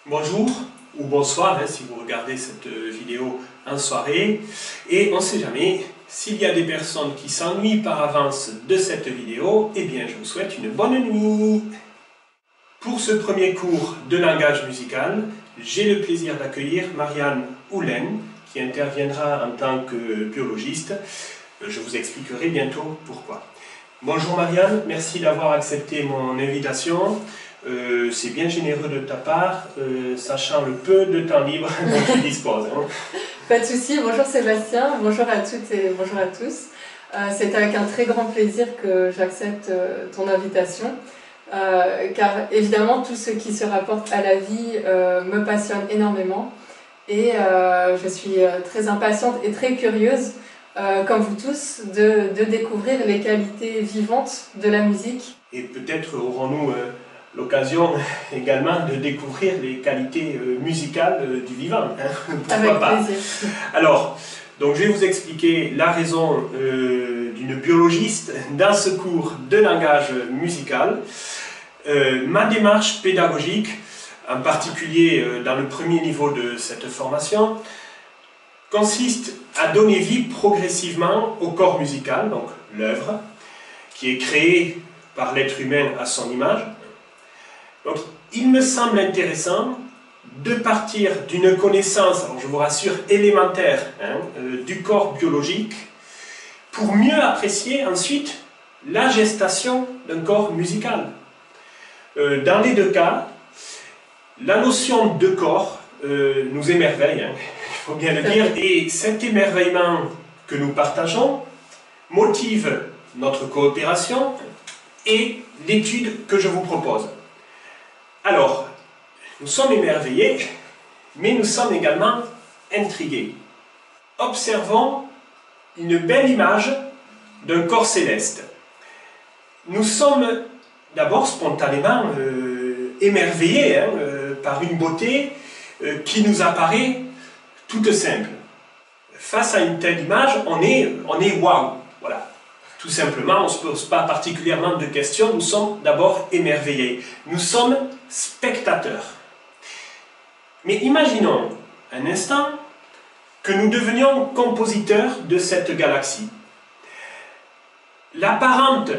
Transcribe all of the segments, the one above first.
Bonjour ou bonsoir si vous regardez cette vidéo en soirée, et on ne sait jamais, s'il y a des personnes qui s'ennuient par avance de cette vidéo, eh bien je vous souhaite une bonne nuit. Pour ce premier cours de langage musical, j'ai le plaisir d'accueillir Marianne Houlen, qui interviendra en tant que biologiste. Je vous expliquerai bientôt pourquoi. Bonjour Marianne, merci d'avoir accepté mon invitation. C'est bien généreux de ta part, sachant le peu de temps libre dont tu disposes. Hein. Pas de souci, bonjour Sébastien, bonjour à toutes et bonjour à tous. C'est avec un très grand plaisir que j'accepte ton invitation, car évidemment tout ce qui se rapporte à la vie me passionne énormément et je suis très impatiente et très curieuse, comme vous tous, de découvrir les qualités vivantes de la musique. Et peut-être aurons-nous l'occasion également de découvrir les qualités musicales du vivant. Hein. Pourquoi pas. Avec plaisir. Alors, donc je vais vous expliquer la raison d'une biologiste dans ce cours de langage musical. Ma démarche pédagogique, en particulier dans le premier niveau de cette formation, consiste à donner vie progressivement au corps musical, donc l'œuvre, qui est créée par l'être humain à son image. Donc, il me semble intéressant de partir d'une connaissance, alors je vous rassure, élémentaire du corps biologique, pour mieux apprécier ensuite la gestation d'un corps musical. Dans les deux cas, la notion de corps nous émerveille, il faut bien le dire, et cet émerveillement que nous partageons motive notre coopération et l'étude que je vous propose. Alors, nous sommes émerveillés, mais nous sommes également intrigués. Observons une belle image d'un corps céleste. Nous sommes d'abord spontanément émerveillés par une beauté qui nous apparaît toute simple. Face à une telle image, on est waouh, voilà. Tout simplement, on ne se pose pas particulièrement de questions, nous sommes d'abord émerveillés. Nous sommes spectateurs. Mais imaginons un instant que nous devenions compositeurs de cette galaxie. L'apparente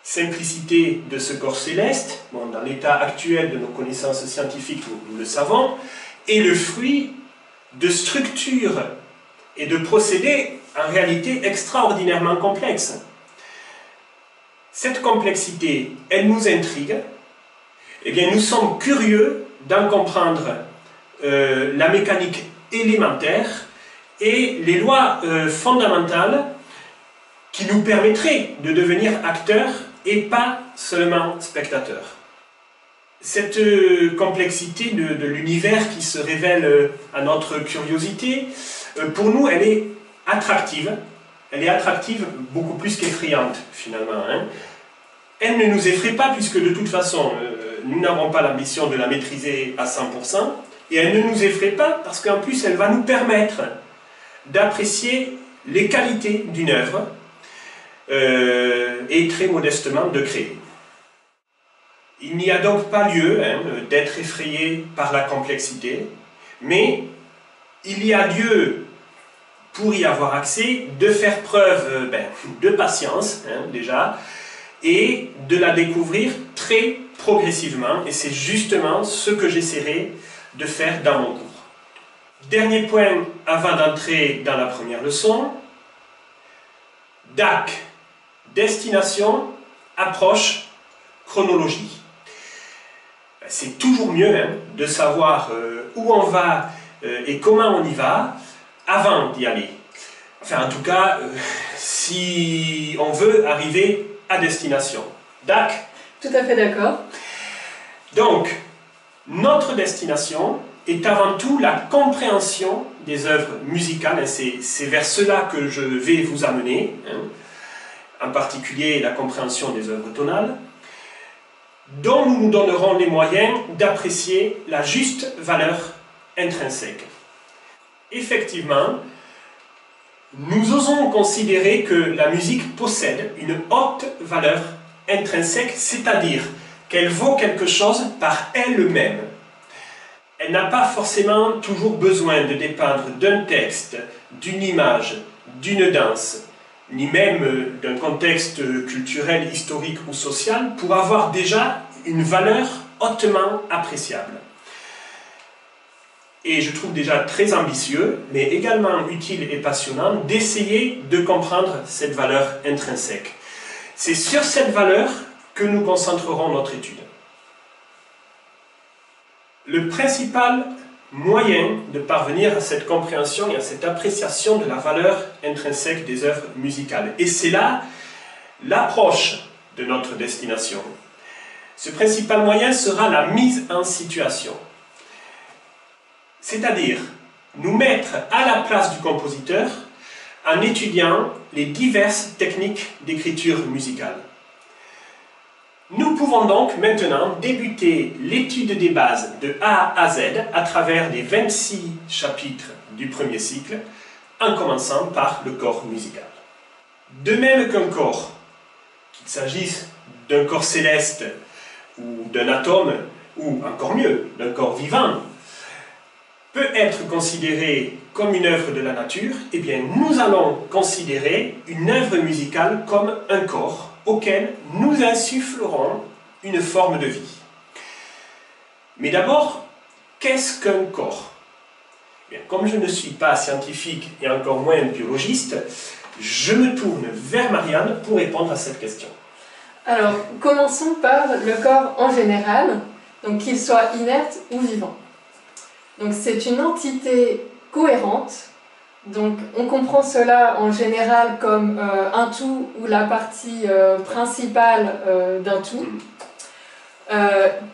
simplicité de ce corps céleste, dans l'état actuel de nos connaissances scientifiques, nous le savons, est le fruit de structures et de procédés en réalité extraordinairement complexe. Cette complexité, elle nous intrigue. Eh bien, nous sommes curieux d'en comprendre la mécanique élémentaire et les lois fondamentales qui nous permettraient de devenir acteurs et pas seulement spectateurs. Cette complexité de l'univers qui se révèle à notre curiosité, pour nous, elle est attractive. Elle est attractive beaucoup plus qu'effrayante, finalement. Elle ne nous effraie pas, puisque de toute façon, nous n'avons pas l'ambition de la maîtriser à 100%, et elle ne nous effraie pas, parce qu'en plus, elle va nous permettre d'apprécier les qualités d'une œuvre, et très modestement de créer. Il n'y a donc pas lieu d'être effrayé par la complexité, mais il y a lieu, pour y avoir accès, de faire preuve de patience, déjà, et de la découvrir très progressivement, et c'est justement ce que j'essaierai de faire dans mon cours. Dernier point avant d'entrer dans la première leçon, DAC, destination, approche, chronologie. C'est toujours mieux de savoir où on va et comment on y va avant d'y aller. Enfin, en tout cas, si on veut arriver à destination. D'accord? Tout à fait d'accord. Donc, notre destination est avant tout la compréhension des œuvres musicales. C'est vers cela que je vais vous amener, en particulier la compréhension des œuvres tonales, dont nous nous donnerons les moyens d'apprécier la juste valeur intrinsèque. Effectivement, nous osons considérer que la musique possède une haute valeur intrinsèque, c'est-à-dire qu'elle vaut quelque chose par elle-même. elle n'a pas forcément toujours besoin de dépendre d'un texte, d'une image, d'une danse, ni même d'un contexte culturel, historique ou social pour avoir déjà une valeur hautement appréciable. Et je trouve déjà très ambitieux, mais également utile et passionnant d'essayer de comprendre cette valeur intrinsèque. C'est sur cette valeur que nous concentrerons notre étude. Le principal moyen de parvenir à cette compréhension et à cette appréciation de la valeur intrinsèque des œuvres musicales. Et c'est là l'approche de notre destination. Ce principal moyen sera la mise en situation. C'est-à-dire nous mettre à la place du compositeur en étudiant les diverses techniques d'écriture musicale. Nous pouvons donc maintenant débuter l'étude des bases de A à Z à travers les 26 chapitres du premier cycle, en commençant par le corps musical. De même qu'un corps, qu'il s'agisse d'un corps céleste ou d'un atome, ou encore mieux, d'un corps vivant, peut être considéré comme une œuvre de la nature, eh bien nous allons considérer une œuvre musicale comme un corps auquel nous insufflerons une forme de vie. Mais d'abord, qu'est-ce qu'un corps? Bien, comme je ne suis pas scientifique et encore moins biologiste, je me tourne vers Marianne pour répondre à cette question. Alors, commençons par le corps en général, donc qu'il soit inerte ou vivant. Donc c'est une entité cohérente. Donc on comprend cela en général comme un tout ou la partie principale d'un tout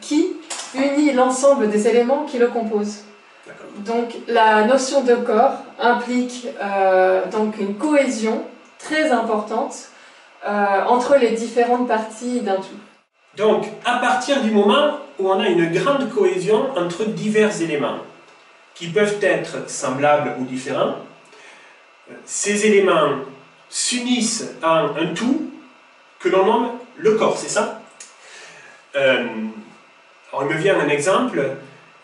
qui unit l'ensemble des éléments qui le composent. Donc la notion de corps implique donc une cohésion très importante entre les différentes parties d'un tout. Donc à partir du moment où on a une grande cohésion entre divers éléments qui peuvent être semblables ou différents, ces éléments s'unissent en un tout que l'on nomme le corps, c'est ça? Alors il me vient un exemple,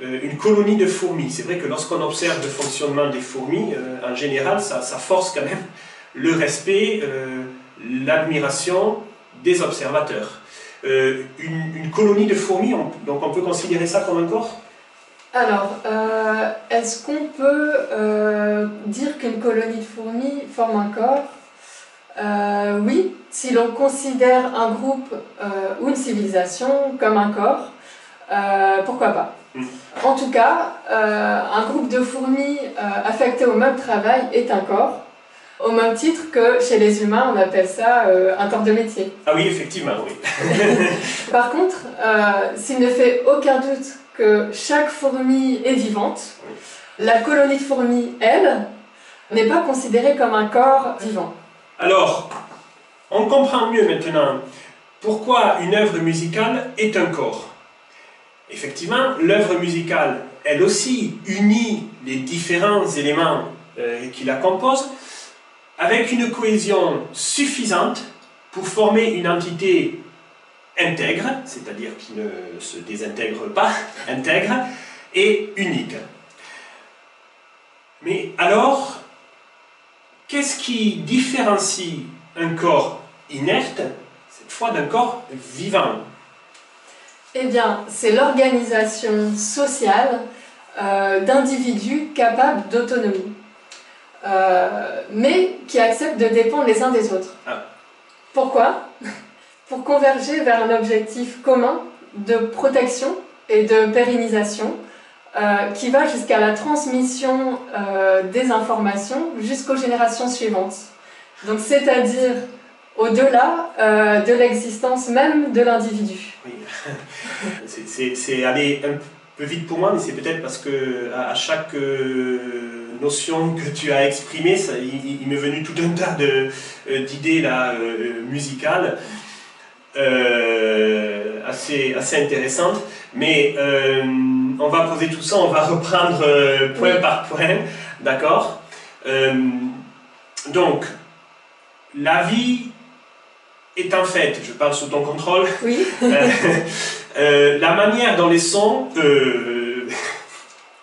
une colonie de fourmis. C'est vrai que lorsqu'on observe le fonctionnement des fourmis, en général, ça force quand même le respect, l'admiration des observateurs. Une colonie de fourmis, donc on peut considérer ça comme un corps? Alors, est-ce qu'on peut dire qu'une colonie de fourmis forme un corps? Oui, si l'on considère un groupe ou une civilisation comme un corps, pourquoi pas. En tout cas, un groupe de fourmis affecté au même travail est un corps, au même titre que chez les humains, on appelle ça un corps de métier. Ah oui, effectivement, oui. Par contre, s'il ne fait aucun doute que chaque fourmi est vivante, la colonie de fourmis, elle, n'est pas considérée comme un corps vivant. Alors, on comprend mieux maintenant pourquoi une œuvre musicale est un corps. Effectivement, l'œuvre musicale, elle aussi, unit les différents éléments qui la composent avec une cohésion suffisante pour former une entité intègre, c'est-à-dire qui ne se désintègre pas, intègre et unique. Mais alors, qu'est-ce qui différencie un corps inerte, cette fois d'un corps vivant? Eh bien, c'est l'organisation sociale d'individus capables d'autonomie, mais qui acceptent de dépendre les uns des autres. Ah. Pourquoi? Pour converger vers un objectif commun de protection et de pérennisation qui va jusqu'à la transmission des informations jusqu'aux générations suivantes. Donc, c'est-à-dire au-delà de l'existence même de l'individu. Oui, c'est aller un peu vite pour moi, mais c'est peut-être parce que à chaque notion que tu as exprimée, il m'est venu tout un tas d'idées là, musicales. Assez intéressante, mais on va poser tout ça, on va reprendre point par point, d'accord? Donc, la vie est en fait, je parle sous ton contrôle, oui. La manière dont les sons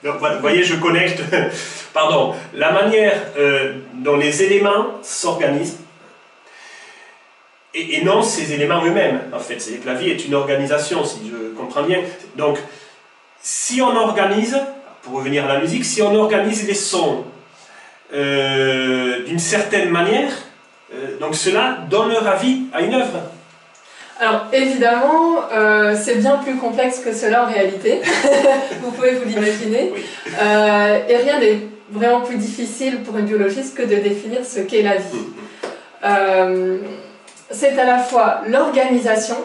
Donc, vous voyez, je connecte, pardon, la manière dont les éléments s'organisent, et non ces éléments eux-mêmes, en fait. C'est que la vie est une organisation, si je comprends bien. Donc, si on organise, pour revenir à la musique, si on organise les sons d'une certaine manière, donc cela donnera vie à une œuvre. Alors évidemment, c'est bien plus complexe que cela en réalité, vous pouvez vous l'imaginer, Oui. Et rien n'est vraiment plus difficile pour une biologiste que de définir ce qu'est la vie. C'est à la fois l'organisation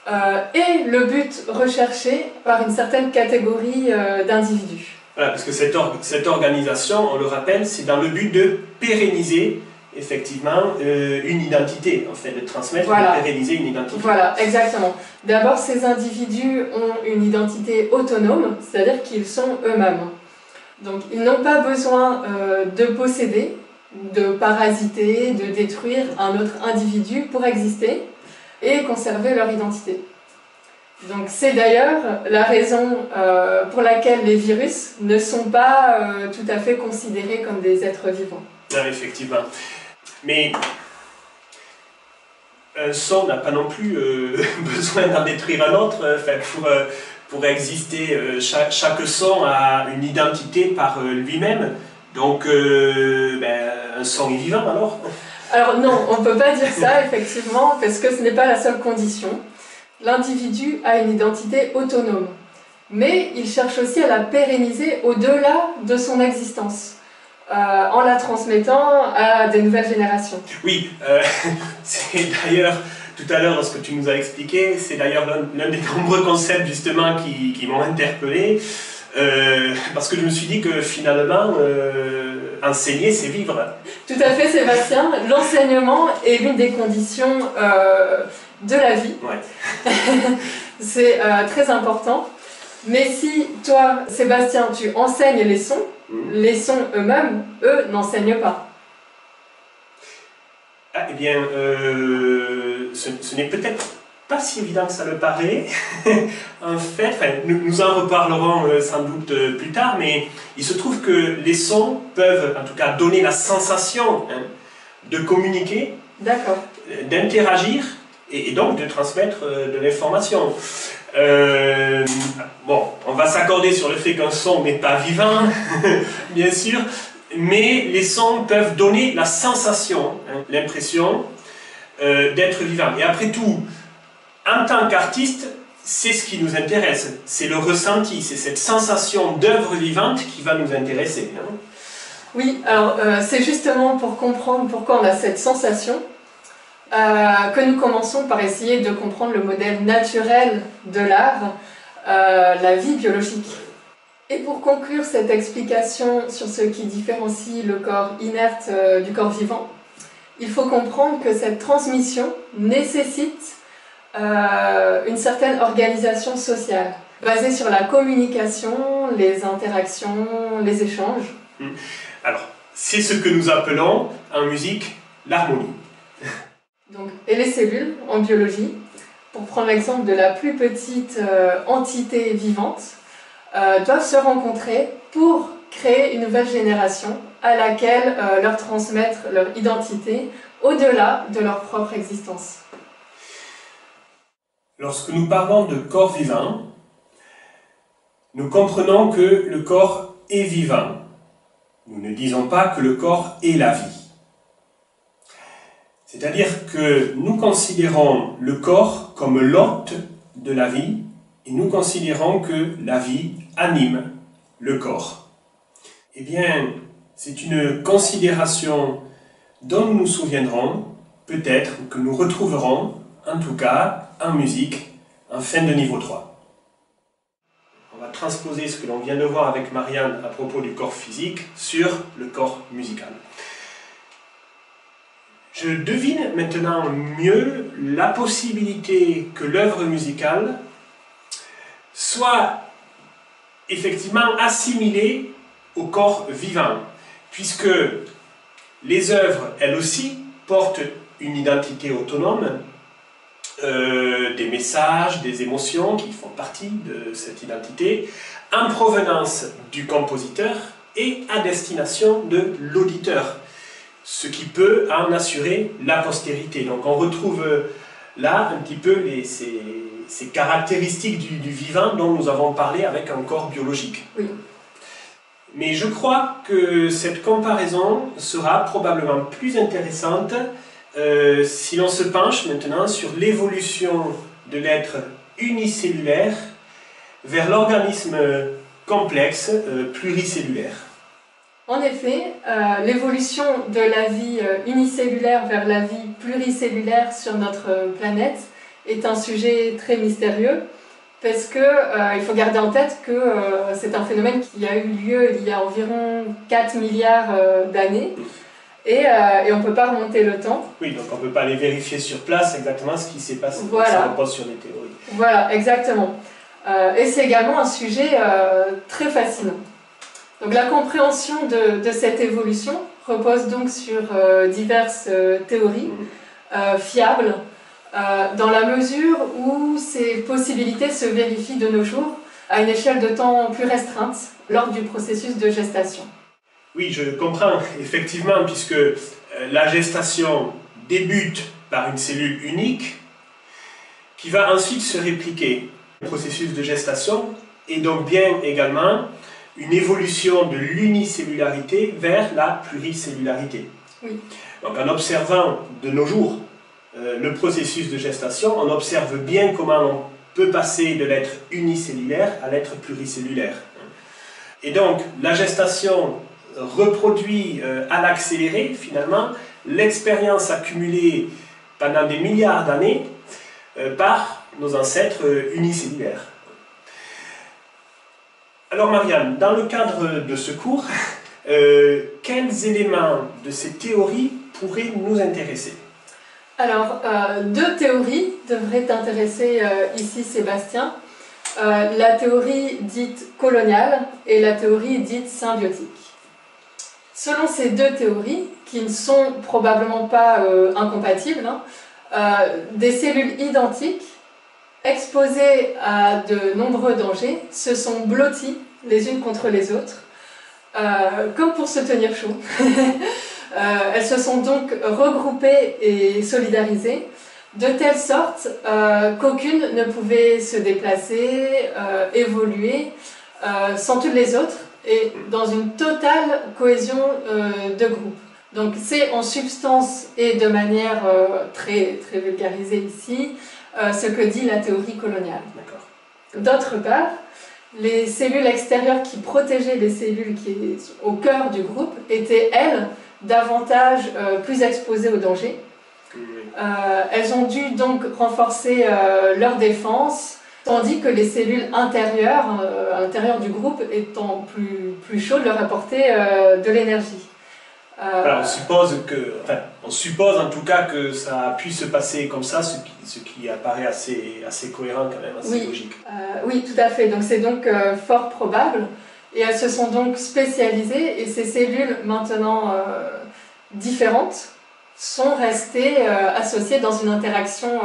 et le but recherché par une certaine catégorie d'individus. Voilà, parce que cette organisation, on le rappelle, c'est dans le but de pérenniser effectivement une identité, en fait, de transmettre, voilà. De pérenniser une identité. Voilà, exactement. D'abord, ces individus ont une identité autonome, c'est-à-dire qu'ils sont eux-mêmes. Donc, ils n'ont pas besoin de posséder, de parasiter, de détruire un autre individu pour exister et conserver leur identité. Donc, c'est d'ailleurs la raison pour laquelle les virus ne sont pas tout à fait considérés comme des êtres vivants. Ah, effectivement. Mais un son n'a pas non plus besoin d'en détruire un autre. Pour exister, chaque son a une identité par lui-même. Donc, un son est vivant alors? Alors non, on ne peut pas dire ça effectivement, parce que ce n'est pas la seule condition. L'individu a une identité autonome, mais il cherche aussi à la pérenniser au-delà de son existence. En la transmettant à des nouvelles générations. Oui, c'est d'ailleurs, tout à l'heure, lorsque tu nous as expliqué, c'est d'ailleurs l'un des nombreux concepts justement qui m'ont interpellé, parce que je me suis dit que finalement, enseigner, c'est vivre. Tout à fait, Sébastien. L'enseignement est l'une des conditions de la vie. Ouais. C'est très important. Mais si toi, Sébastien, tu enseignes les sons eux-mêmes, eux, n'enseignent pas. Ah, eh bien, ce n'est peut-être pas si évident que ça le paraît. En fait, nous en reparlerons sans doute plus tard, mais il se trouve que les sons peuvent, en tout cas, donner la sensation de communiquer, d'interagir et donc de transmettre de l'information. Bon, on va s'accorder sur le fait qu'un son n'est pas vivant, bien sûr, mais les sons peuvent donner la sensation, l'impression d'être vivant. Et après tout, en tant qu'artiste, c'est ce qui nous intéresse, c'est le ressenti, c'est cette sensation d'œuvre vivante qui va nous intéresser. Oui, alors c'est justement pour comprendre pourquoi on a cette sensation que nous commençons par essayer de comprendre le modèle naturel de l'art, la vie biologique. Et pour conclure cette explication sur ce qui différencie le corps inerte du corps vivant, il faut comprendre que cette transmission nécessite une certaine organisation sociale, basée sur la communication, les interactions, les échanges. Alors, c'est ce que nous appelons en musique l'harmonie. Donc, et les cellules, en biologie, pour prendre l'exemple de la plus petite entité vivante, doivent se rencontrer pour créer une nouvelle génération à laquelle leur transmettre leur identité au-delà de leur propre existence. Lorsque nous parlons de corps vivant, nous comprenons que le corps est vivant. Nous ne disons pas que le corps est la vie. C'est-à-dire que nous considérons le corps comme l'hôte de la vie et nous considérons que la vie anime le corps. Eh bien, c'est une considération dont nous nous souviendrons, peut-être que nous retrouverons, en tout cas, en musique, en fin de niveau 3. On va transposer ce que l'on vient de voir avec Marianne à propos du corps physique sur le corps musical. Je devine maintenant mieux la possibilité que l'œuvre musicale soit effectivement assimilée au corps vivant, puisque les œuvres, elles aussi, portent une identité autonome, des messages, des émotions qui font partie de cette identité, en provenance du compositeur et à destination de l'auditeur, ce qui peut en assurer la postérité. Donc on retrouve là un petit peu ces caractéristiques du vivant dont nous avons parlé avec un corps biologique. Oui. Mais je crois que cette comparaison sera probablement plus intéressante si l'on se penche maintenant sur l'évolution de l'être unicellulaire vers l'organisme complexe pluricellulaire. En effet, l'évolution de la vie unicellulaire vers la vie pluricellulaire sur notre planète est un sujet très mystérieux parce que il faut garder en tête que c'est un phénomène qui a eu lieu il y a environ 4 milliards d'années et on ne peut pas remonter le temps. Oui, donc on ne peut pas aller vérifier sur place exactement ce qui s'est passé. Voilà. Ça repose sur des théories. Voilà, exactement. Et c'est également un sujet très fascinant. Donc la compréhension de cette évolution repose donc sur diverses théories fiables, dans la mesure où ces possibilités se vérifient de nos jours à une échelle de temps plus restreinte lors du processus de gestation. Oui, je comprends, effectivement, puisque la gestation débute par une cellule unique qui va ensuite se répliquer. Le processus de gestation est donc bien également une évolution de l'unicellularité vers la pluricellularité. Oui. Donc en observant de nos jours le processus de gestation, on observe bien comment on peut passer de l'être unicellulaire à l'être pluricellulaire. Et donc la gestation reproduit à l'accéléré finalement l'expérience accumulée pendant des milliards d'années par nos ancêtres unicellulaires. Alors Marianne, dans le cadre de ce cours, quels éléments de ces théories pourraient nous intéresser? Alors, deux théories devraient intéresser ici Sébastien. La théorie dite coloniale et la théorie dite symbiotique. Selon ces deux théories, qui ne sont probablement pas incompatibles, des cellules identiques exposées à de nombreux dangers se sont blotties les unes contre les autres, comme pour se tenir chaud. Elles se sont donc regroupées et solidarisées de telle sorte qu'aucune ne pouvait se déplacer, évoluer sans toutes les autres et dans une totale cohésion de groupe. Donc c'est en substance et de manière très vulgarisée ici ce que dit la théorie coloniale. D'autre part, les cellules extérieures qui protégeaient les cellules qui sont au cœur du groupe étaient, elles, davantage plus exposées au danger. Elles ont dû donc renforcer leur défense, tandis que les cellules intérieures, à l'intérieur du groupe, étant plus chaudes, leur apportaient de l'énergie. Alors on suppose en tout cas que ça a pu se passer comme ça, ce qui apparaît assez cohérent quand même, assez logique. Oui, tout à fait. Donc c'est donc fort probable. Et elles se sont donc spécialisées et ces cellules maintenant différentes sont restées associées dans une interaction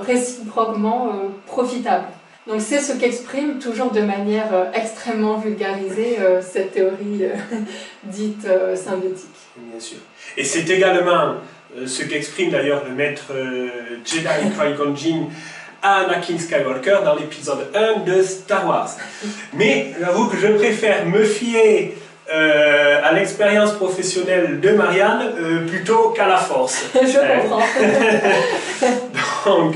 réciproquement profitable. Donc c'est ce qu'exprime toujours de manière extrêmement vulgarisée cette théorie dite symbiotique. Bien sûr. Et c'est également ce qu'exprime d'ailleurs le maître Jedi Qui-Gon Jinn à Anakin Skywalker dans l'épisode 1 de Star Wars. Mais j'avoue que je préfère me fier à l'expérience professionnelle de Marianne plutôt qu'à la force. Je comprends. Donc,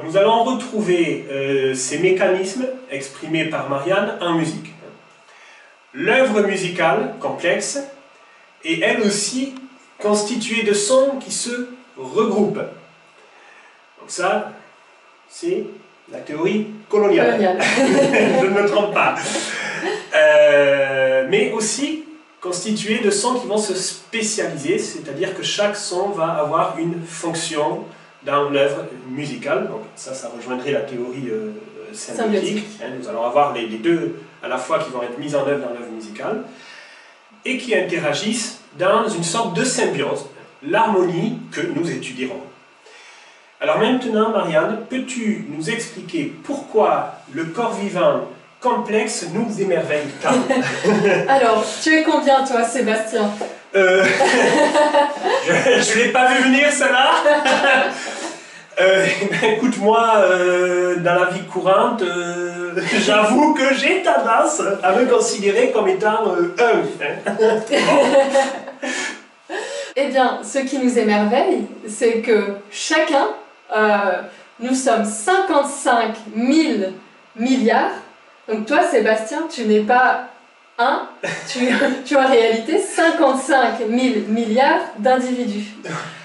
nous allons retrouver ces mécanismes exprimés par Marianne en musique. L'œuvre musicale complexe est elle aussi constituée de sons qui se regroupent. Donc ça, c'est la théorie coloniale. Je ne me trompe pas. Mais aussi constituée de sons qui vont se spécialiser, c'est-à-dire que chaque son va avoir une fonction dans l'œuvre musicale. Donc ça rejoindrait la théorie symbiotique. Nous allons avoir les deux à la fois qui vont être mises en œuvre dans l'œuvre musicale et qui interagissent dans une sorte de symbiose, l'harmonie que nous étudierons. Alors maintenant, Marianne, peux-tu nous expliquer pourquoi le corps vivant complexe nous émerveille tant? Alors, tu es combien toi, Sébastien? Je ne l'ai pas vu venir, celle-là. Écoute, moi, dans la vie courante, j'avoue que j'ai tendance à me considérer comme étant un. Eh bien, ce qui nous émerveille, c'est que chacun, nous sommes 55 000 milliards. Donc toi, Sébastien, tu n'es pas un, tu as en réalité 55 000 milliards d'individus.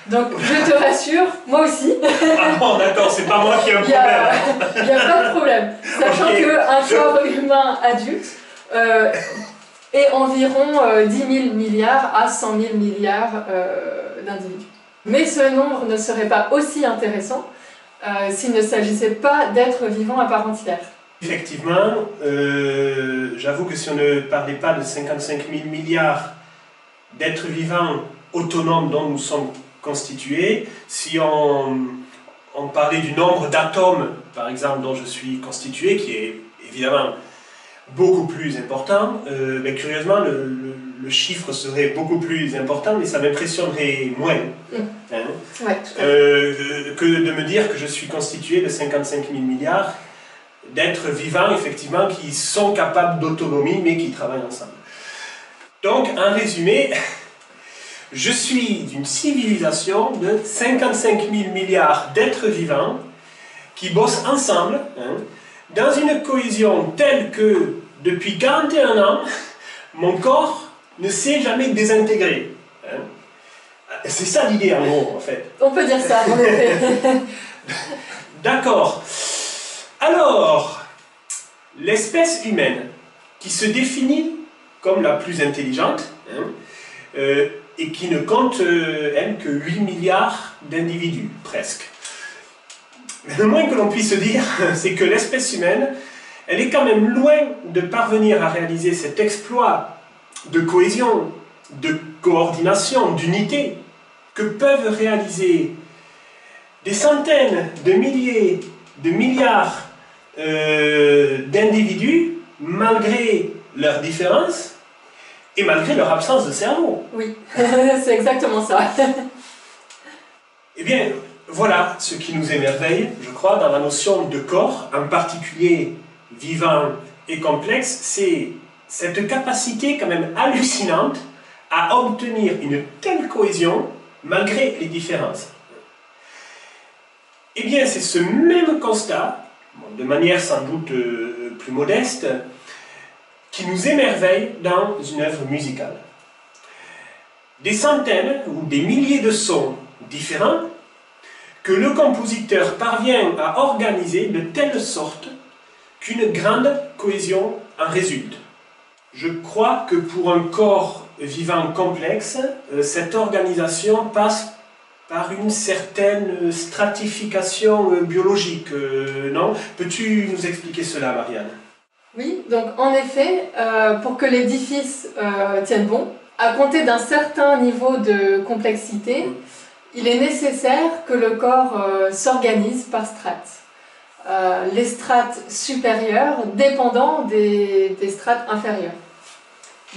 Donc je te rassure, moi aussi. Ah bon, d'accord, c'est pas moi qui ai un problème. Il n'y a pas de problème. Sachant Okay. qu'un corps humain adulte est environ 10 000 milliards à 100 000 milliards d'individus. Mais ce nombre ne serait pas aussi intéressant s'il ne s'agissait pas d'êtres vivants à part entière. Effectivement, j'avoue que si on ne parlait pas de 55 000 milliards d'êtres vivants autonomes dont nous sommes constitués, si on parlait du nombre d'atomes, par exemple, dont je suis constitué, qui est évidemment beaucoup plus important, mais curieusement, le chiffre serait beaucoup plus important, mais ça m'impressionnerait moins. Hein, Ouais, tout à fait. que de me dire que je suis constitué de 55 000 milliards d'êtres vivants, effectivement, qui sont capables d'autonomie, mais qui travaillent ensemble. Donc, en résumé, je suis d'une civilisation de 55 000 milliards d'êtres vivants qui bossent ensemble, hein, dans une cohésion telle que, depuis 41 ans, mon corps ne s'est jamais désintégrer. Hein. C'est ça l'idée en gros, en fait. On peut dire ça, en effet. D'accord. Alors, l'espèce humaine, qui se définit comme la plus intelligente, hein, et qui ne compte, elle, que 8 milliards d'individus, presque. Mais le moins que l'on puisse dire, c'est que l'espèce humaine, elle est quand même loin de parvenir à réaliser cet exploit de cohésion, de coordination, d'unité, que peuvent réaliser des centaines de milliers de milliards d'individus, malgré leurs différences et malgré leur absence de cerveau. Oui, c'est exactement ça. Eh bien, voilà ce qui nous émerveille, je crois, dans la notion de corps, en particulier vivant et complexe, c'est cette capacité quand même hallucinante à obtenir une telle cohésion malgré les différences. Eh bien, c'est ce même constat, de manière sans doute plus modeste, qui nous émerveille dans une œuvre musicale. Des centaines ou des milliers de sons différents que le compositeur parvient à organiser de telle sorte qu'une grande cohésion en résulte. Je crois que pour un corps vivant complexe, cette organisation passe par une certaine stratification biologique, non? Peux-tu nous expliquer cela, Marianne? Oui, donc en effet, pour que l'édifice tienne bon, à compter d'un certain niveau de complexité, il est nécessaire que le corps s'organise par strates. Les strates supérieures dépendant des strates inférieures.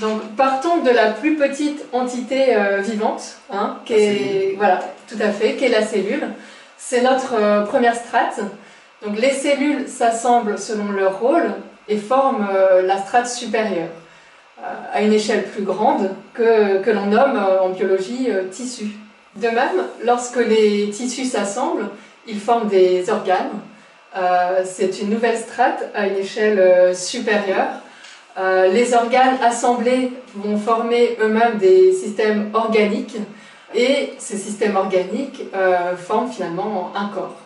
Donc partons de la plus petite entité vivante, hein, qui est, voilà, tout à fait, qui est la cellule. C'est notre première strate. Donc les cellules s'assemblent selon leur rôle et forment la strate supérieure, à une échelle plus grande que l'on nomme en biologie tissu. De même, lorsque les tissus s'assemblent, ils forment des organes. C'est une nouvelle strate à une échelle supérieure. Les organes assemblés vont former eux-mêmes des systèmes organiques et ces systèmes organiques forment finalement un corps.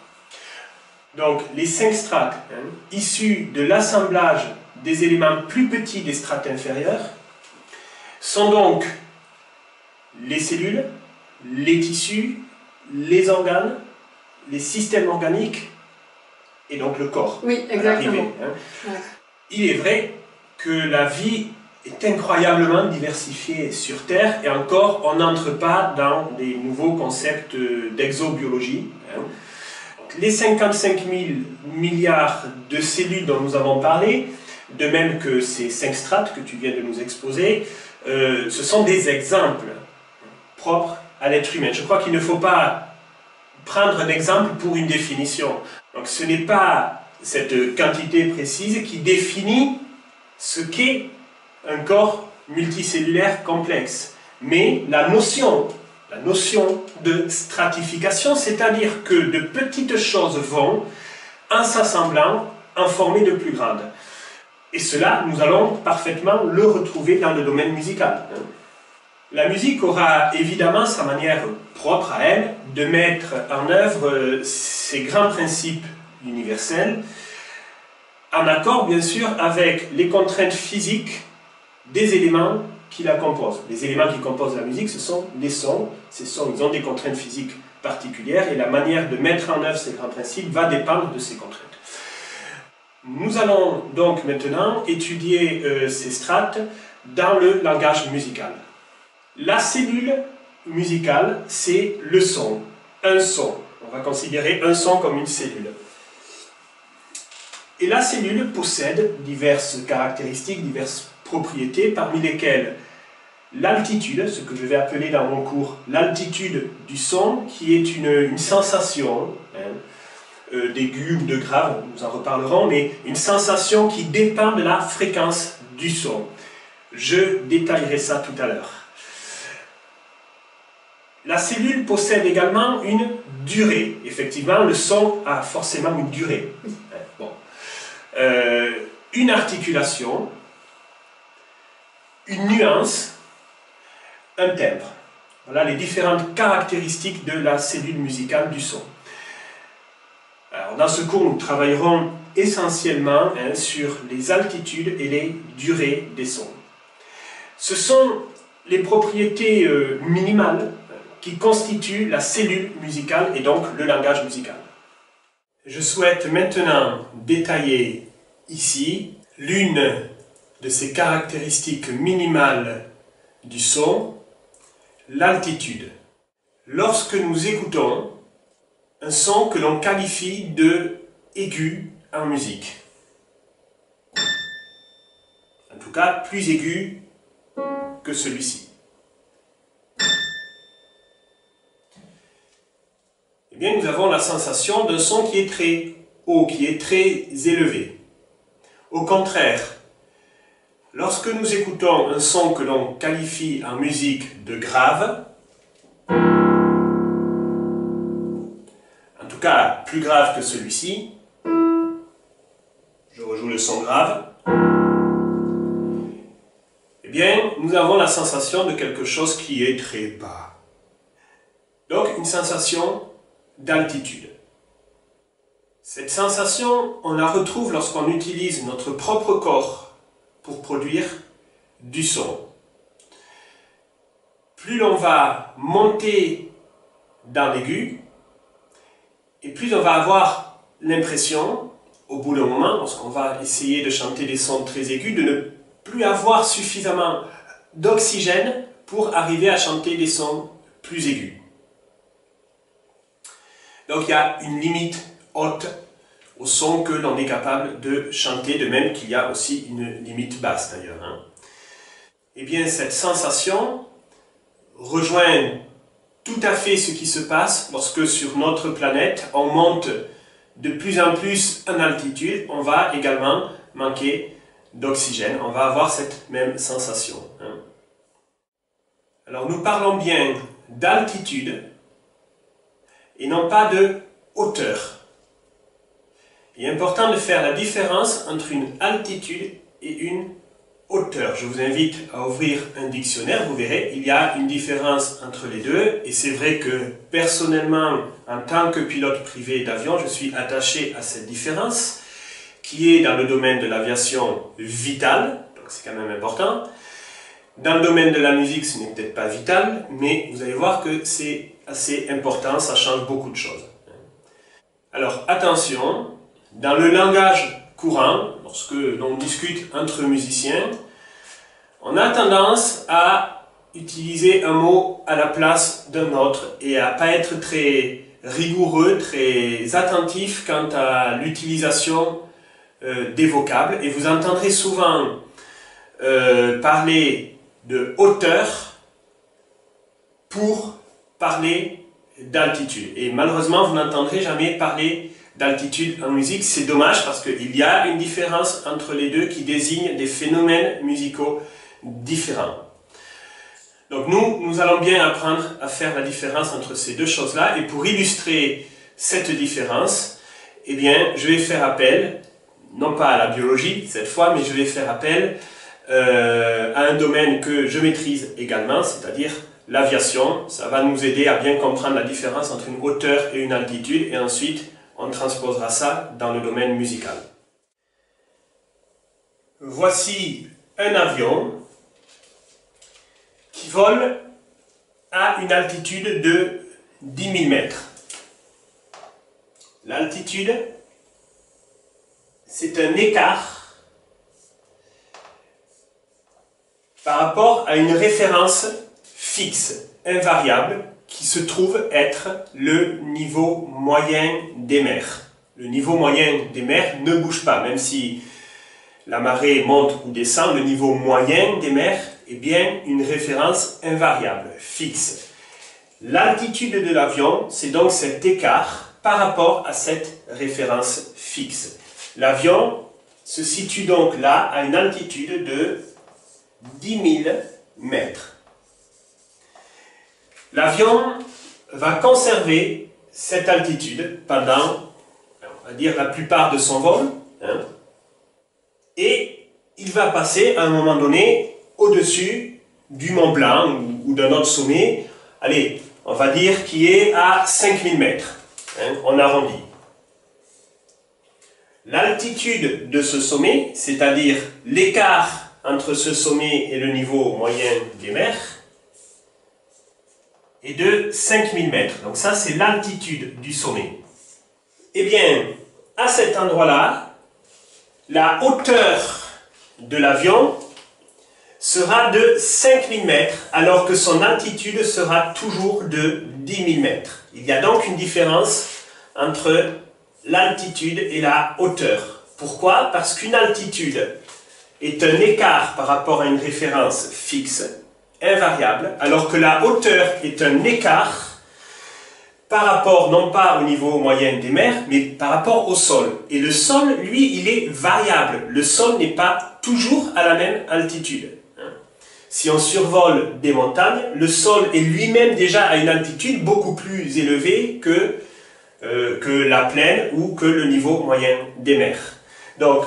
Donc les 5 strates, hein, issues de l'assemblage des éléments plus petits des strates inférieures, sont donc les cellules, les tissus, les organes, les systèmes organiques et donc le corps. Oui, exactement. Hein. Ouais. Il est vrai que la vie est incroyablement diversifiée sur Terre et encore on n'entre pas dans des nouveaux concepts d'exobiologie. Hein. les 55 000 milliards de cellules dont nous avons parlé, de même que ces 5 strates que tu viens de nous exposer, ce sont des exemples propres à l'être humain. Je crois qu'il ne faut pas prendre un exemple pour une définition. Donc ce n'est pas cette quantité précise qui définit ce qu'est un corps multicellulaire complexe, mais la notion de stratification, c'est-à-dire que de petites choses vont, en s'assemblant, en former de plus grandes. Et cela, nous allons parfaitement le retrouver dans le domaine musical. La musique aura évidemment sa manière propre à elle de mettre en œuvre ces grands principes universels, en accord bien sûr avec les contraintes physiques des éléments qui la composent. Les éléments qui composent la musique, ce sont les sons. Ces sons, ils ont des contraintes physiques particulières et la manière de mettre en œuvre ces grands principes va dépendre de ces contraintes. Nous allons donc maintenant étudier ces strates dans le langage musical. La cellule musicale, c'est le son, un son. On va considérer un son comme une cellule. Et la cellule possède diverses caractéristiques, diverses propriétés, parmi lesquelles l'altitude, ce que je vais appeler dans mon cours l'altitude du son, qui est une sensation, d'aigu ou de grave, nous en reparlerons, mais une sensation qui dépend de la fréquence du son. Je détaillerai ça tout à l'heure. La cellule possède également une durée. Effectivement, le son a forcément une durée. Bon. Une articulation, une nuance, un timbre. Voilà les différentes caractéristiques de la cellule musicale du son. Alors, dans ce cours, nous travaillerons essentiellement sur les altitudes et les durées des sons. Ce sont les propriétés minimales qui constituent la cellule musicale et donc le langage musical. Je souhaite maintenant détailler ici l'une de ces caractéristiques minimales du son, l'altitude. Lorsque nous écoutons un son que l'on qualifie de aigu en musique, en tout cas plus aigu que celui-ci, eh bien nous avons la sensation d'un son qui est très haut, qui est très élevé. Au contraire, lorsque nous écoutons un son que l'on qualifie en musique de grave, en tout cas plus grave que celui-ci, je rejoue le son grave, eh bien nous avons la sensation de quelque chose qui est très bas. Donc une sensation d'altitude. Cette sensation, on la retrouve lorsqu'on utilise notre propre corps pour produire du son. Plus l'on va monter dans l'aigu, et plus on va avoir l'impression, au bout d'un moment, lorsqu'on va essayer de chanter des sons très aigus, de ne plus avoir suffisamment d'oxygène pour arriver à chanter des sons plus aigus. Donc il y a une limite haute au son que l'on est capable de chanter, de même qu'il y a aussi une limite basse d'ailleurs. Eh bien cette sensation rejoint tout à fait ce qui se passe lorsque sur notre planète on monte de plus en plus en altitude, on va également manquer d'oxygène, on va avoir cette même sensation. Alors nous parlons bien d'altitude et non pas de hauteur. Il est important de faire la différence entre une altitude et une hauteur. Je vous invite à ouvrir un dictionnaire, vous verrez, il y a une différence entre les deux, et c'est vrai que personnellement, en tant que pilote privé d'avion, je suis attaché à cette différence, qui est dans le domaine de l'aviation vitale, donc c'est quand même important. Dans le domaine de la musique, ce n'est peut-être pas vital, mais vous allez voir que c'est assez important, ça change beaucoup de choses. Alors attention, dans le langage courant, lorsque l'on discute entre musiciens, on a tendance à utiliser un mot à la place d'un autre et à pas être très rigoureux, très attentif quant à l'utilisation des vocables et vous entendrez souvent parler de hauteur pour parler d'altitude. Et malheureusement, vous n'entendrez jamais parler d'altitude en musique. C'est dommage parce qu'il y a une différence entre les deux qui désigne des phénomènes musicaux différents. Donc nous allons bien apprendre à faire la différence entre ces deux choses-là. Et pour illustrer cette différence, eh bien, je vais faire appel, non pas à la biologie cette fois, mais je vais faire appel à un domaine que je maîtrise également, c'est-à-dire l'aviation. Ça va nous aider à bien comprendre la différence entre une hauteur et une altitude, et ensuite on transposera ça dans le domaine musical. Voici un avion qui vole à une altitude de 10 000 mètres. L'altitude, c'est un écart par rapport à une référence fixe, invariable, qui se trouve être le niveau moyen des mers. Le niveau moyen des mers ne bouge pas, même si la marée monte ou descend, le niveau moyen des mers est bien une référence invariable, fixe. L'altitude de l'avion, c'est donc cet écart par rapport à cette référence fixe. L'avion se situe donc là à une altitude de 10 000 mètres. L'avion va conserver cette altitude pendant, on va dire, la plupart de son vol, et il va passer à un moment donné au-dessus du Mont Blanc ou d'un autre sommet, allez, on va dire qui est à 5 000 mètres, on arrondit. L'altitude de ce sommet, c'est-à-dire l'écart entre ce sommet et le niveau moyen des mers, est de 5 000 mètres. Donc ça, c'est l'altitude du sommet. Eh bien, à cet endroit-là, la hauteur de l'avion sera de 5 000 mètres, alors que son altitude sera toujours de 10 000 mètres. Il y a donc une différence entre l'altitude et la hauteur. Pourquoi? Parce qu'une altitude est un écart par rapport à une référence fixe, invariable, alors que la hauteur est un écart par rapport non pas au niveau moyen des mers, mais par rapport au sol. Et le sol, lui, il est variable. Le sol n'est pas toujours à la même altitude. Si on survole des montagnes, le sol est lui-même déjà à une altitude beaucoup plus élevée que la plaine ou que le niveau moyen des mers. Donc,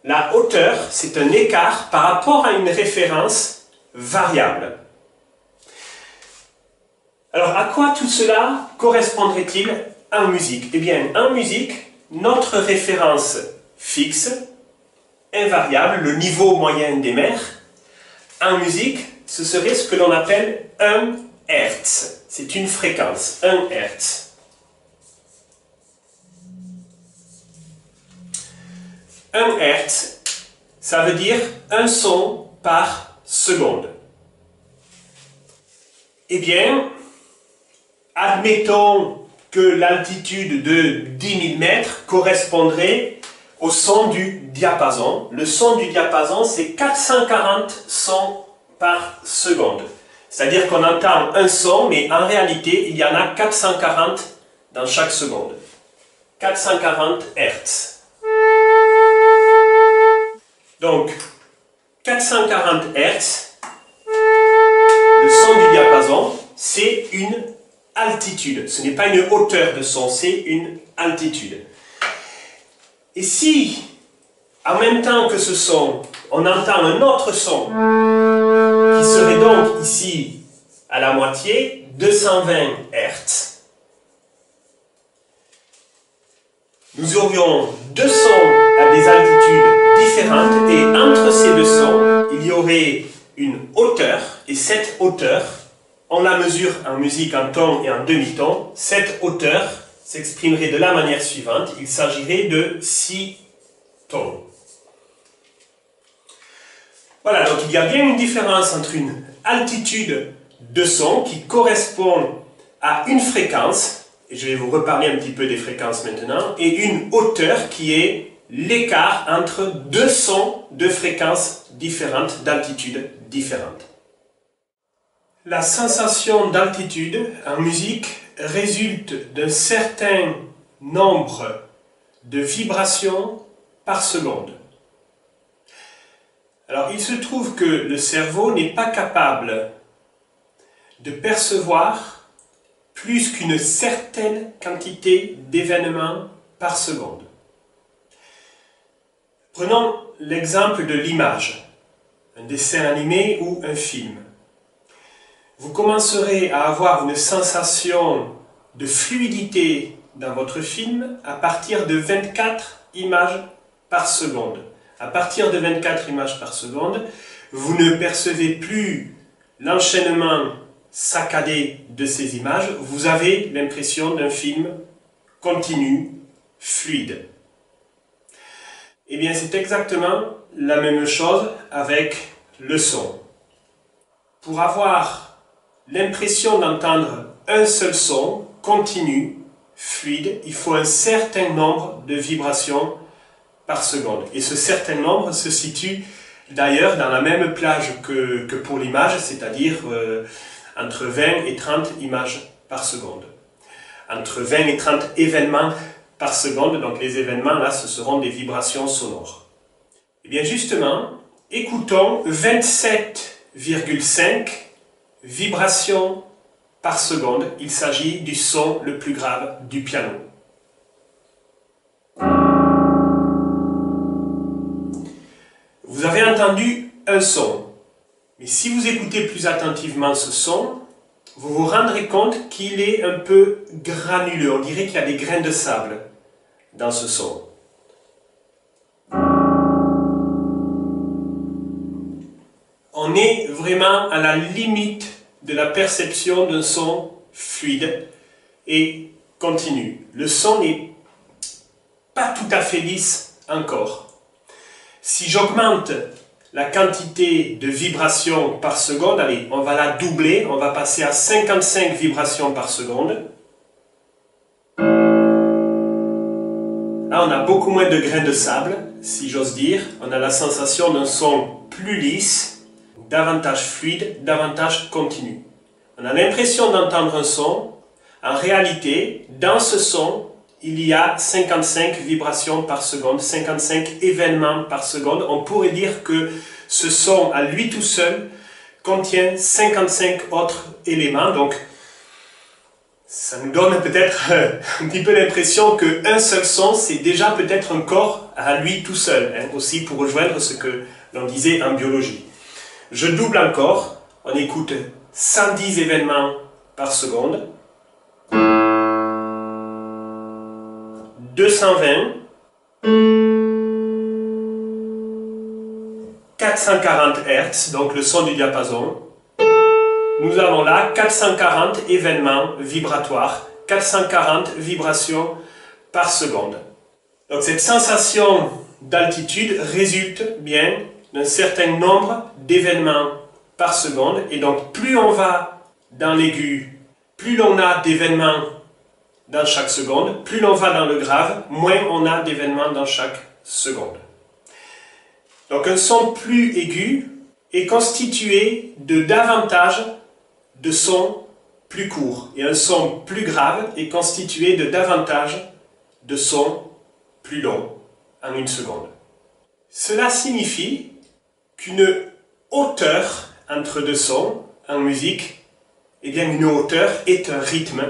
la hauteur, c'est un écart par rapport à une référence variable. Alors, à quoi tout cela correspondrait-il en musique? Eh bien, en musique, notre référence fixe, invariable, le niveau moyen des mers, en musique, ce serait ce que l'on appelle 1 Hertz. C'est une fréquence, 1 Hertz. 1 Hertz, ça veut dire un son par seconde. Eh bien, admettons que l'altitude de 10 000 mètres correspondrait au son du diapason. Le son du diapason, c'est 440 sons par seconde. C'est-à-dire qu'on entend un son, mais en réalité, il y en a 440 dans chaque seconde. 440 Hertz. Donc, 440 Hertz, le son du diapason, c'est une altitude. Ce n'est pas une hauteur de son, c'est une altitude. Et si, en même temps que ce son, on entend un autre son, qui serait donc ici à la moitié, 220 Hertz, nous aurions deux sons à des altitudes différentes, et entre ces deux sons, il y aurait une hauteur, et cette hauteur, on la mesure en musique en ton et en demi-ton. Cette hauteur s'exprimerait de la manière suivante, il s'agirait de 6 tons. Voilà, donc il y a bien une différence entre une altitude de son qui correspond à une fréquence, et je vais vous reparler un petit peu des fréquences maintenant, et une hauteur qui est l'écart entre deux sons de fréquences différentes, d'altitudes différentes. La sensation d'altitude en musique résulte d'un certain nombre de vibrations par seconde. Alors il se trouve que le cerveau n'est pas capable de percevoir plus qu'une certaine quantité d'événements par seconde. Prenons l'exemple de l'image, un dessin animé ou un film. Vous commencerez à avoir une sensation de fluidité dans votre film à partir de 24 images par seconde. À partir de 24 images par seconde, vous ne percevez plus l'enchaînement saccadé de ces images, vous avez l'impression d'un film continu, fluide. Eh bien, c'est exactement la même chose avec le son. Pour avoir l'impression d'entendre un seul son, continu, fluide, il faut un certain nombre de vibrations par seconde. Et ce certain nombre se situe d'ailleurs dans la même plage que pour l'image, c'est-à-dire entre 20 et 30 images par seconde. Entre 20 et 30 événements par seconde, donc les événements là, ce seront des vibrations sonores. Et bien justement, écoutons 27,5 vibrations par seconde. Il s'agit du son le plus grave du piano. Vous avez entendu un son, mais si vous écoutez plus attentivement ce son, vous vous rendrez compte qu'il est un peu granuleux. On dirait qu'il y a des grains de sable dans ce son. On est vraiment à la limite de la perception d'un son fluide et continu. Le son n'est pas tout à fait lisse encore. Si j'augmente la quantité de vibrations par seconde, allez, on va la doubler, on va passer à 55 vibrations par seconde. Là, on a beaucoup moins de grains de sable, si j'ose dire. On a la sensation d'un son plus lisse, davantage fluide, davantage continu. On a l'impression d'entendre un son. En réalité, dans ce son, il y a 55 vibrations par seconde, 55 événements par seconde. On pourrait dire que ce son, à lui tout seul, contient 55 autres éléments. Donc, ça nous donne peut-être un petit peu l'impression qu'un seul son, c'est déjà peut-être un corps à lui tout seul. Hein, aussi pour rejoindre ce que l'on disait en biologie. Je double encore. On écoute 110 événements par seconde. 220, 440 Hz, donc le son du diapason. Nous avons là 440 événements vibratoires, 440 vibrations par seconde. Donc cette sensation d'altitude résulte bien d'un certain nombre d'événements par seconde, et donc plus on va dans l'aigu, plus l'on a d'événements dans chaque seconde, plus l'on va dans le grave, moins on a d'événements dans chaque seconde. Donc un son plus aigu est constitué de davantage de sons plus courts, et un son plus grave est constitué de davantage de sons plus longs en une seconde. Cela signifie qu'une hauteur entre deux sons en musique, eh bien une hauteur est un rythme,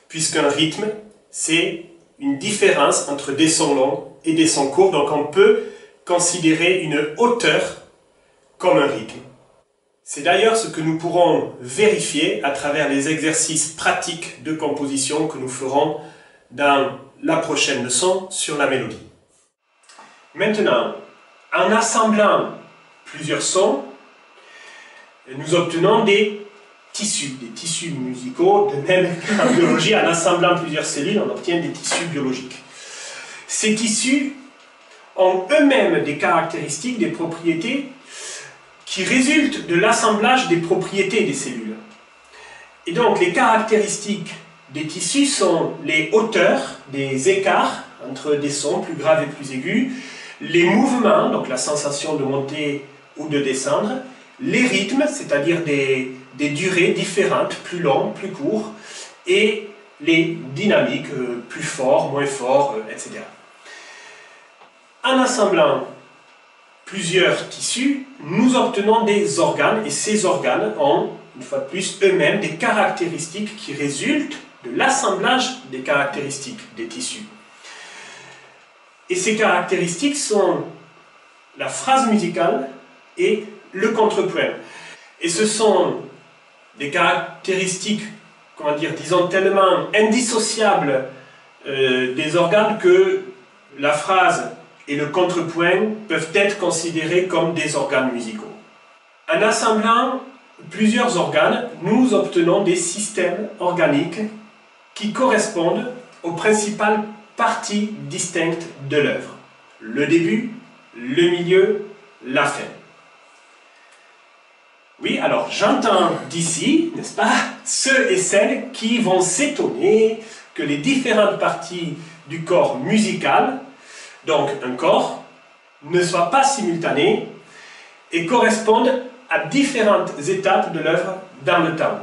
puisqu'un rythme, c'est une différence entre des sons longs et des sons courts. Donc on peut considérer une hauteur comme un rythme. C'est d'ailleurs ce que nous pourrons vérifier à travers les exercices pratiques de composition que nous ferons dans la prochaine leçon sur la mélodie. Maintenant, en assemblant plusieurs sons, nous obtenons des tissus musicaux, de même qu'en biologie, en assemblant plusieurs cellules, on obtient des tissus biologiques. Ces tissus ont eux-mêmes des caractéristiques, des propriétés qui résultent de l'assemblage des propriétés des cellules. Et donc les caractéristiques des tissus sont les hauteurs, des écarts entre des sons plus graves et plus aigus, les mouvements, donc la sensation de monter ou de descendre, les rythmes, c'est-à-dire des durées différentes, plus longues, plus courtes, et les dynamiques, plus forts, moins forts, etc. En assemblant plusieurs tissus, nous obtenons des organes, et ces organes ont, une fois de plus, eux-mêmes des caractéristiques qui résultent de l'assemblage des caractéristiques des tissus. Et ces caractéristiques sont la phrase musicale et le contrepoint. Et ce sont des caractéristiques, comment dire, disons tellement indissociables des organes que la phrase et le contrepoint peuvent être considérés comme des organes musicaux. En assemblant plusieurs organes, nous obtenons des systèmes organiques qui correspondent aux principales parties distinctes de l'œuvre. Le début, le milieu, la fin. Oui, alors j'entends d'ici, n'est-ce pas, ceux et celles qui vont s'étonner que les différentes parties du corps musical, donc un corps, ne soient pas simultanées et correspondent à différentes étapes de l'œuvre dans le temps.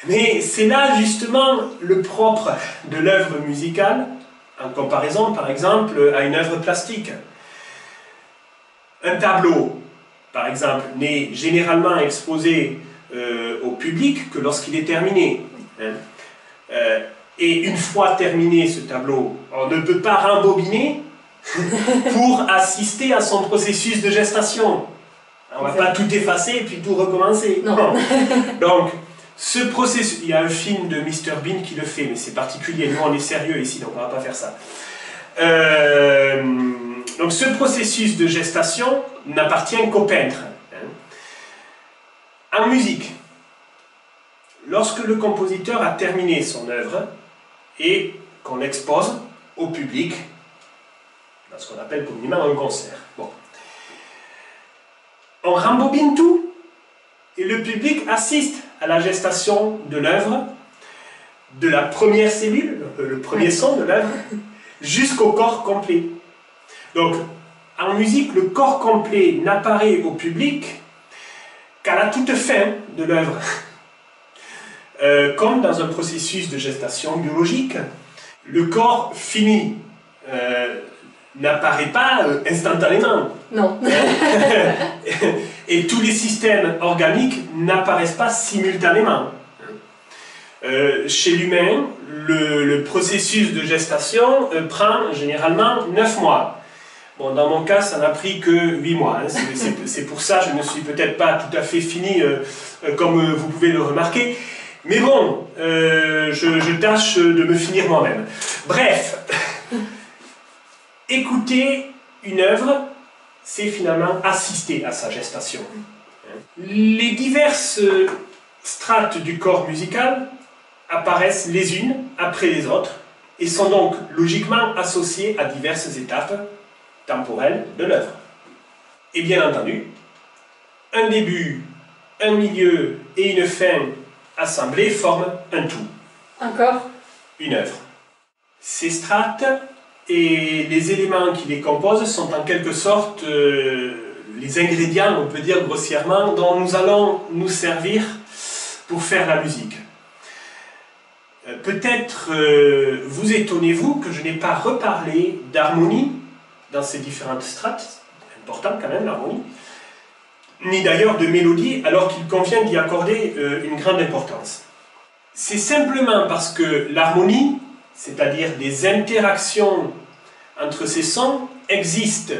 Mais c'est là justement le propre de l'œuvre musicale, en comparaison par exemple à une œuvre plastique. Un tableau, par exemple, n'est généralement exposé au public que lorsqu'il est terminé. Et une fois terminé ce tableau, on ne peut pas rembobiner pour assister à son processus de gestation. On ne va pas tout effacer et puis tout recommencer. Non. Donc, ce processus, il y a un film de Mr Bean qui le fait, mais c'est particulier, nous on est sérieux ici, donc on ne va pas faire ça. Donc ce processus de gestation n'appartient qu'au peintre. En musique, lorsque le compositeur a terminé son œuvre et qu'on l'expose au public, dans ce qu'on appelle communément un concert, bon. On rembobine tout et le public assiste à la gestation de l'œuvre, de la première cellule, le premier son de l'œuvre, jusqu'au corps complet. Donc, en musique, le corps complet n'apparaît au public qu'à la toute fin de l'œuvre. Comme dans un processus de gestation biologique, le corps fini n'apparaît pas instantanément. Non. Et tous les systèmes organiques n'apparaissent pas simultanément. Chez l'humain, le processus de gestation prend généralement 9 mois. Bon, dans mon cas, ça n'a pris que 8 mois. Hein. C'est pour ça que je ne suis peut-être pas tout à fait fini, comme vous pouvez le remarquer. Mais bon, je tâche de me finir moi-même. Bref, écouter une œuvre, c'est finalement assister à sa gestation. Les diverses strates du corps musical apparaissent les unes après les autres et sont donc logiquement associées à diverses étapes temporelles de l'œuvre. Et bien entendu, un début, un milieu et une fin assemblés forment un tout. Encore Une œuvre. Ces strates et les éléments qui les composent sont en quelque sorte les ingrédients, on peut dire grossièrement, dont nous allons nous servir pour faire la musique. Peut-être vous étonnez-vous que je n'ai pas reparlé d'harmonie dans ces différentes strates, c'est important quand même l'harmonie, ni d'ailleurs de mélodie, alors qu'il convient d'y accorder une grande importance. C'est simplement parce que l'harmonie, c'est-à-dire des interactions entre ces sons, existent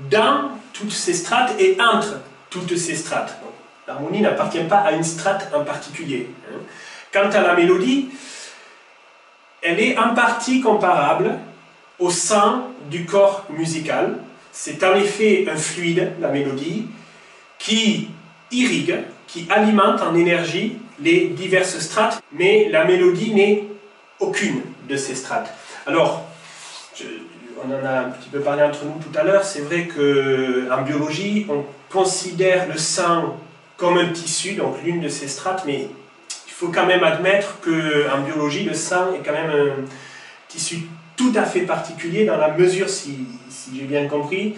dans toutes ces strates et entre toutes ces strates. L'harmonie n'appartient pas à une strate en particulier. Quant à la mélodie, elle est en partie comparable au sang du corps musical. C'est en effet un fluide, la mélodie, qui irrigue, qui alimente en énergie les diverses strates, mais la mélodie n'est aucune de ces strates. Alors, on en a un petit peu parlé entre nous tout à l'heure, c'est vrai qu'en biologie, on considère le sang comme un tissu, donc l'une de ces strates, mais il faut quand même admettre qu'en biologie, le sang est quand même un tissu tout à fait particulier dans la mesure, si j'ai bien compris,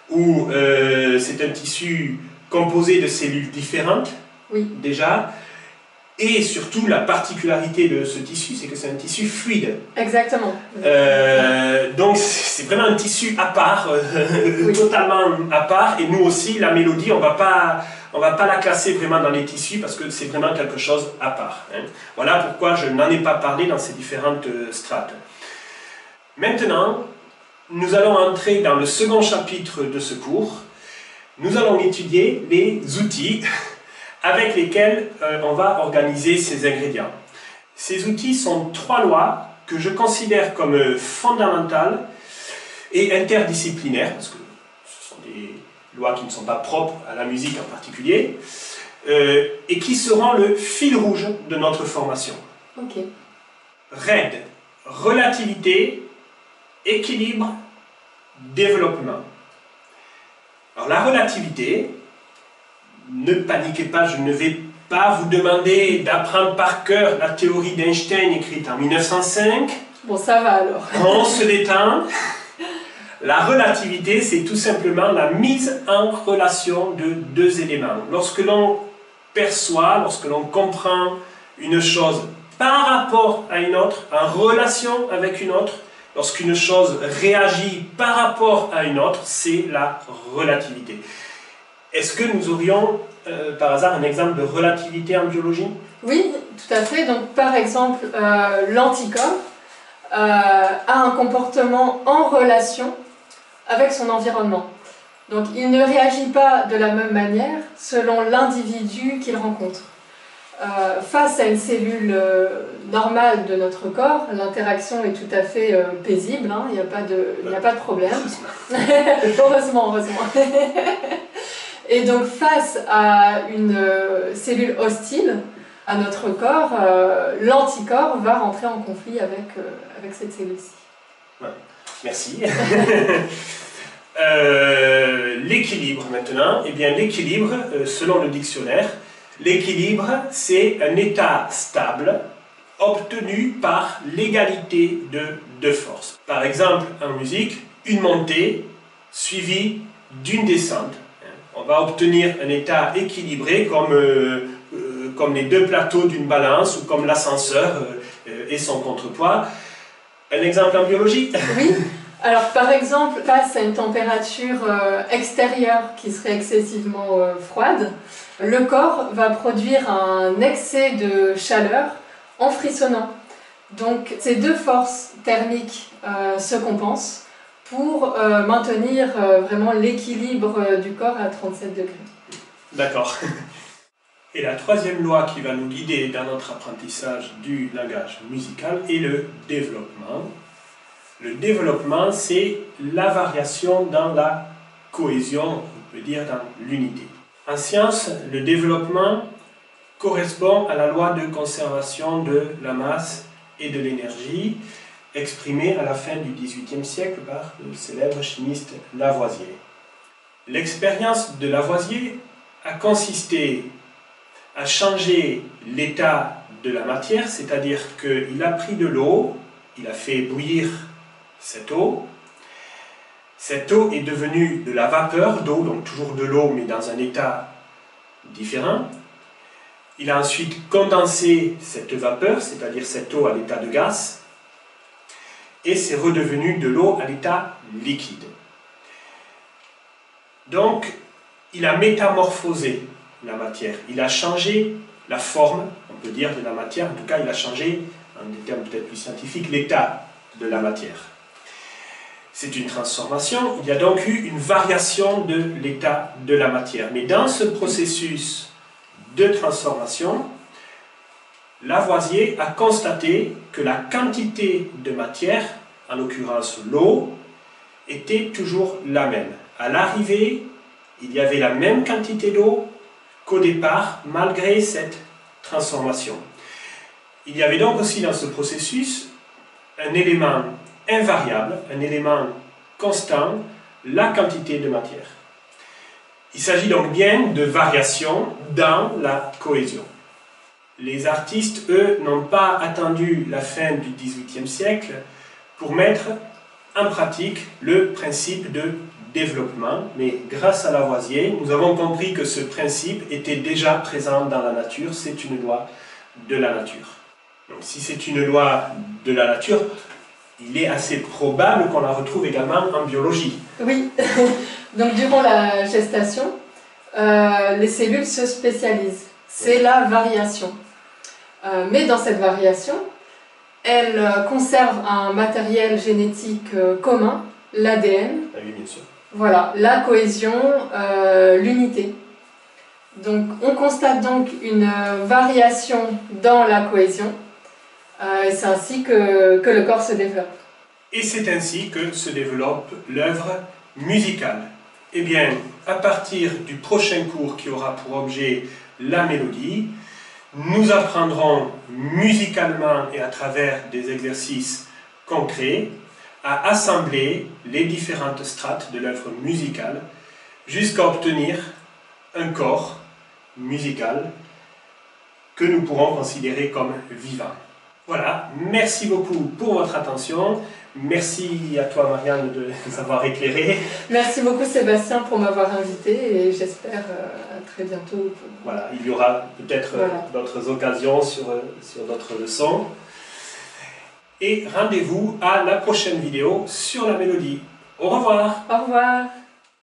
où c'est un tissu composé de cellules différentes, Oui. déjà, et surtout la particularité de ce tissu, c'est que c'est un tissu fluide. Exactement. Donc c'est vraiment un tissu à part, Oui. totalement à part, et nous aussi, la mélodie, on va pas la classer vraiment dans les tissus parce que c'est vraiment quelque chose à part. Hein. Voilà pourquoi je n'en ai pas parlé dans ces différentes strates. Maintenant, nous allons entrer dans le second chapitre de ce cours. Nous allons étudier les outils avec lesquels on va organiser ces ingrédients. Ces outils sont 3 lois que je considère comme fondamentales et interdisciplinaires, parce que ce sont des lois qui ne sont pas propres à la musique en particulier, et qui seront le fil rouge de notre formation. Ok. RAID, relativité, équilibre, développement. Alors la relativité, ne paniquez pas, je ne vais pas vous demander d'apprendre par cœur la théorie d'Einstein écrite en 1905. Bon, ça va alors. On se détend. La relativité, c'est tout simplement la mise en relation de 2 éléments. Lorsque l'on perçoit, lorsque l'on comprend une chose par rapport à une autre, en relation avec une autre, lorsqu'une chose réagit par rapport à une autre, c'est la relativité. Est-ce que nous aurions par hasard un exemple de relativité en biologie? Oui, tout à fait. Donc, par exemple, l'anticorps a un comportement en relation avec son environnement. Donc, il ne réagit pas de la même manière selon l'individu qu'il rencontre. Face à une cellule normale de notre corps, l'interaction est tout à fait paisible, hein, il n'y a pas de problème. Heureusement. Et donc face à une cellule hostile à notre corps, l'anticorps va rentrer en conflit avec cette cellule-ci. Ouais. Merci. L'équilibre maintenant, eh bien l'équilibre, selon le dictionnaire, l'équilibre, c'est un état stable obtenu par l'égalité de 2 forces. Par exemple, en musique, une montée suivie d'une descente. On va obtenir un état équilibré comme les 2 plateaux d'une balance ou comme l'ascenseur et son contrepoids. Un exemple en biologie? Oui. Alors, par exemple, face à une température extérieure qui serait excessivement froide, le corps va produire un excès de chaleur en frissonnant. Donc, ces 2 forces thermiques se compensent pour maintenir vraiment l'équilibre du corps à 37 degrés. D'accord. Et la 3e loi qui va nous guider dans notre apprentissage du langage musical est le développement. Le développement, c'est la variation dans la cohésion, on peut dire dans l'unité. En science, le développement correspond à la loi de conservation de la masse et de l'énergie, exprimée à la fin du XVIIIe siècle par le célèbre chimiste Lavoisier. L'expérience de Lavoisier a consisté à changer l'état de la matière, c'est-à-dire qu'il a pris de l'eau, il a fait bouillir cette eau. Cette eau est devenue de la vapeur d'eau, donc toujours de l'eau, mais dans un état différent. Il a ensuite condensé cette vapeur, c'est-à-dire cette eau à l'état de gaz, et c'est redevenu de l'eau à l'état liquide. Donc, il a métamorphosé la matière, il a changé la forme, on peut dire, de la matière, en tout cas, il a changé, en des termes peut-être plus scientifiques, l'état de la matière. C'est une transformation, il y a donc eu une variation de l'état de la matière. Mais dans ce processus de transformation, Lavoisier a constaté que la quantité de matière, en l'occurrence l'eau, était toujours la même. À l'arrivée, il y avait la même quantité d'eau qu'au départ, malgré cette transformation. Il y avait donc aussi dans ce processus un élément invariable, un élément constant, la quantité de matière. Il s'agit donc bien de variation dans la cohésion. Les artistes, eux, n'ont pas attendu la fin du XVIIIe siècle pour mettre en pratique le principe de développement, mais grâce à Lavoisier, nous avons compris que ce principe était déjà présent dans la nature, c'est une loi de la nature. Donc si c'est une loi de la nature, il est assez probable qu'on la retrouve également en biologie. Oui, donc durant la gestation, les cellules se spécialisent, c'est la variation. Mais dans cette variation, elles conservent un matériel génétique commun, l'ADN. Ah oui, bien sûr. Voilà, la cohésion, l'unité. Donc on constate donc une variation dans la cohésion, et c'est ainsi que le corps se développe. Et c'est ainsi que se développe l'œuvre musicale. Eh bien, à partir du prochain cours qui aura pour objet la mélodie, nous apprendrons musicalement et à travers des exercices concrets à assembler les différentes strates de l'œuvre musicale jusqu'à obtenir un corps musical que nous pourrons considérer comme vivant. Voilà, merci beaucoup pour votre attention. Merci à toi Marianne de nous avoir éclairés. Merci beaucoup Sébastien pour m'avoir invité et j'espère à très bientôt. Voilà, il y aura peut-être d'autres occasions sur d'autres leçons. Et rendez-vous à la prochaine vidéo sur la mélodie. Au revoir. Au revoir.